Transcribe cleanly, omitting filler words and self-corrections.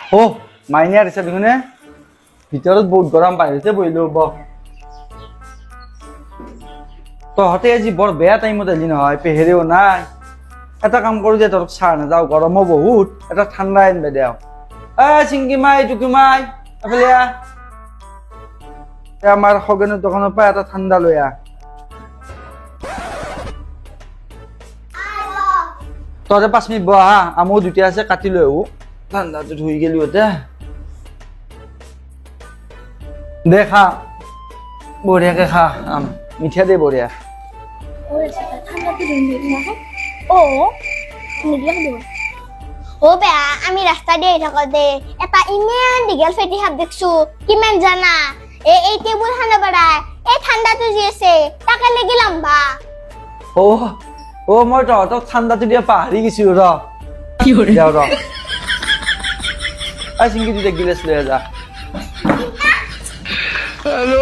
ও মাইনে আনিছে দেখোনে ভিতৰত বহুত গৰম বাহিৰতে বহিলো ব তহঁতে আজি বৰ বেয়া টাইমত আহিলি নহয় পেহেৰেও নাই এটা কাম কৰো যে তোৰ চাহ নাযাও গৰমো বহুত এটা ঠাণ্ডা আনবে দেও চিংকি মাই টুকি মাই এফালে আমাৰ খগেনৰ দোকানৰ পৰা এটা ঠাণ্ডা লৈ আহ তহঁতে 5 মিনিট বহা আমও দুটা আছে কাটি লৈ আহো ঠাণ্ডাটো ধুই গেলি হতে দেখা বঢ়িয়াকে খা আম মিঠা দে বঢ়িয়া বেয়া আমি ৰাস্তা দিয়ে থাকোতে এটা ইমান দীঘল ফেটি সাপ দেখছো কিমান জানা এই টেবুল খানা বড়াই এই ঠাণ্ডাটো যি আছে তাকে লাগি লম্বা ও মই তহঁতক ঠাণ্ডাটো দিয়া পাহৰি গেছো ৰ কি হৰে যাও ৰ আই সিংকি দুটা গিলাস লৈ যা হেল্ল'